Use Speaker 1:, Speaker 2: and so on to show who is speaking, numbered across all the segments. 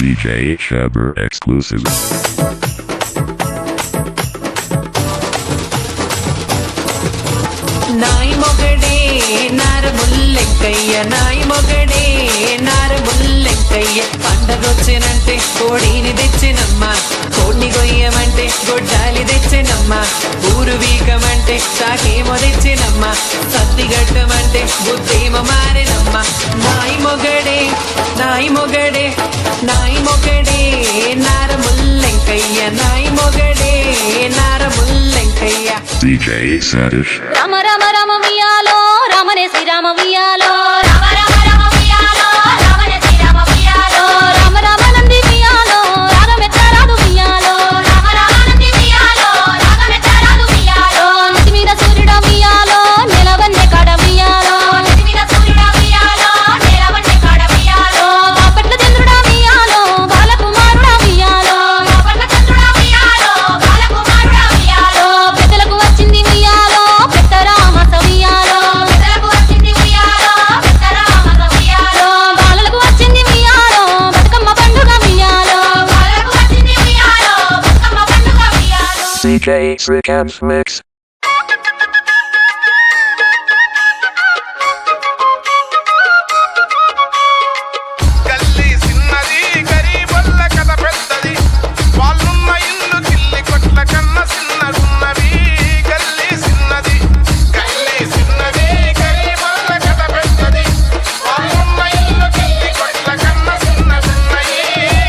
Speaker 1: DJ Shabber exclusive.
Speaker 2: నాయి మొగడే నారముల్లెక్కయ్య నాయి మొగడే నారముల్లెక్కయ్య పండగొచ్చినంటే కోడిని తెచ్చినమ్మ కోడిని గొయ్యమంటే గొడ్డాలి తెచ్చినమ్మ ఊరు వీకమంటే సాకేమో తెచ్చినమ్మ సత్తిగట్టమంటే బుద్ధేమో మారినమ్మ నాయి మొగడే నాయి మొగడే నాయి మొగడే నారముల్లెక్కయ్య నాయి మొగడే నారముల్లెక్కయ్య.
Speaker 1: DJ Sadish.
Speaker 3: రామ రామ రామ వియాలో రామనే శ్రీరామ వియాలో రామ రామ రామ వియాలో రామనే శ్రీరామ వియాలో రామ రామ నంది వియాలో రాగమెత్తరాదు వియాలో రామ రామ నంది వియాలో రాగమెత్తరాదు వియాలో నితి మీద సూర్యుడ వియాలో నెలవన్నె కాడ వియాలో నితి మీద సూర్యుడ వియాలో నెలవన్నె కాడ వియాలో బాపట్ల చంద్రుడ వియాలో బాలకుమారుడ వియాలో బాపట్ల చంద్రుడ వియాలో బాలకుమారుడ వియాలో పెద్దలకు వచ్చింది వియాలో పెద్దరామ సవియాలో పెద్దలకు వచ్చింది వియాలో పెద్దరామ సవియాలో బాలలకు వచ్చింది వియాలో బతుకమ్మ పండుగ వియాలో బాలలకు వచ్చింది వియాలో బతుకమ్మ పండుగ వియాలో.
Speaker 1: DJ Srikanth Mix.
Speaker 4: గల్లీ సిన్నది గరీబొల్ల కథ పెద్దది వాళ్ళున్న ఇల్లు కిల్లి కొట్ల కన్న సిన్నగున్నవి గల్లీ సిన్నది గరీబొల్ల కథ పెద్దది వాళ్ళున్న ఇల్లు కిల్లి కొట్ల కన్న సిన్నగున్నవి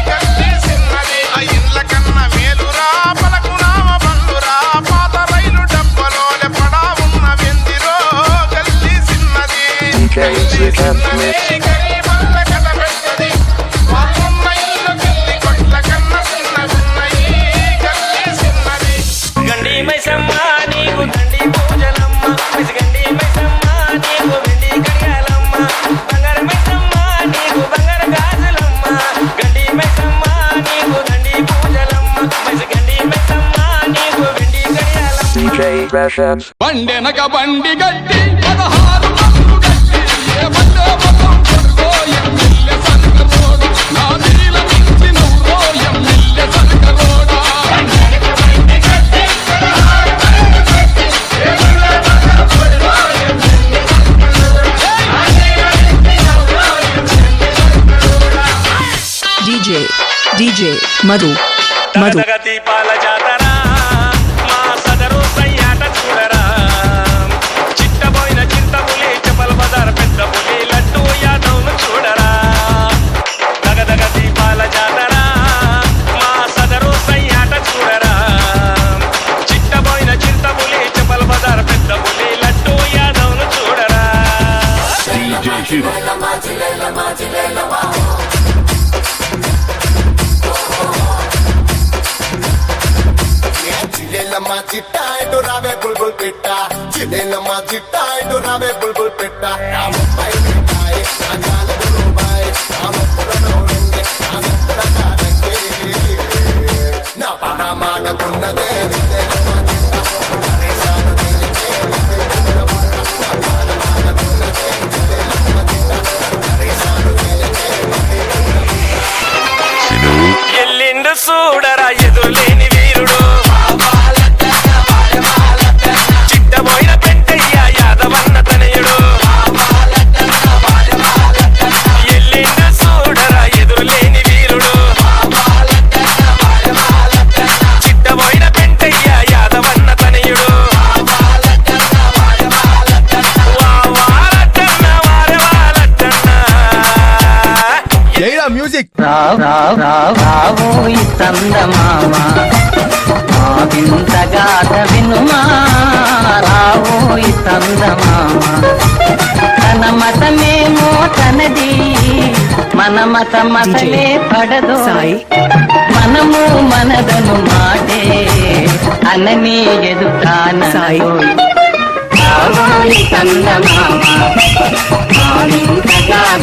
Speaker 4: గల్లీ సిన్నది ఆ ఇళ్ళ కన్న మేలురా పలకునామ బండురా పాత రైలు డబ్బలోనే పడా ఉన్న వెందిరో గల్లీ సిన్నది
Speaker 1: DJ Srikanth Mix.
Speaker 4: గరీబొల్ల కథ పెద్దది వాళ్ళున్న ఇల్లు కిల్లి కొట్ల కన్న సిన్నగున్నవి గల్లీ సిన్నది.
Speaker 5: గండి మైసమ్మ నీకు దండి పూజలమ్మ గండి మైసమ్మ నీకు వెండి కడియాలమ్మ బంగారు మైసమ్మ నీకు బంగారు గాజులమ్మ గండి మైసమ్మ నీకు దండి పూజలమ్మ గండి మైసమ్మ నీకు వెండి కడియాలమ్మ.
Speaker 1: DJ Rashams.
Speaker 6: బండెనక బండి గట్టి 16 బండ్లు గట్టి ఏ బండే మొత్తం కొడుకో ఎమ్మెల్యే సనక రోడ్ నా నీల మించి నవ్వురో ఎమ్మెల్యే సనక రోడ్.
Speaker 7: DJ Madhu
Speaker 5: దగదగ దీపాల జాతర మా సదరు సయ్యాట చూడరా చిట్టబోయిన చింతపులి చెప్పల బజార్ పెద్ద పులి లడ్డు యాదవ్ను చూడరా దగదగ దీపాల జాతర మా సదరు సయ్యాట చూడరా చిట్టబోయిన చింతపులి చెప్పల బజార్ పెద్ద పులి లడ్డు యాదవ్ను చూడరా.
Speaker 1: DJ Shiva.
Speaker 4: చిల్లెలమ్మ చిట్టా ఇటు రావే బుల్బుల్ పిట్ట చిల్లెలమ్మ చిట్టా ఇటు రావే బుల్బుల్ పిట్ట నా ముప్పై మిఠాయి నా నాలుగు రూపాయి నా ముప్పై నవ్వుంది నా ముప్పై కాదండి నా పన మాటకున్నదే
Speaker 5: ఎల్లిండు చూడరా ఎదురులేని వీరుడు చిట్టబోయిన పెంటయ్య యాదవన్న తనయుడు ఎల్లిండు చూడరా ఎదురులేని వీరుడు చిట్టబోయిన పెంటయ్య యాదవన్న తనయుడు వావాలట్టన్న వారవాలట్టన్న
Speaker 8: రావోయి చందమామ మా వింతగాథ వినుమా రావోయి చందమామ తన మతమేమో తనది మన మతమతలే పడదు మనము మనదను మాటే అనని ఎదుటానోయి రావోయి చందమామ మా వింతగాథ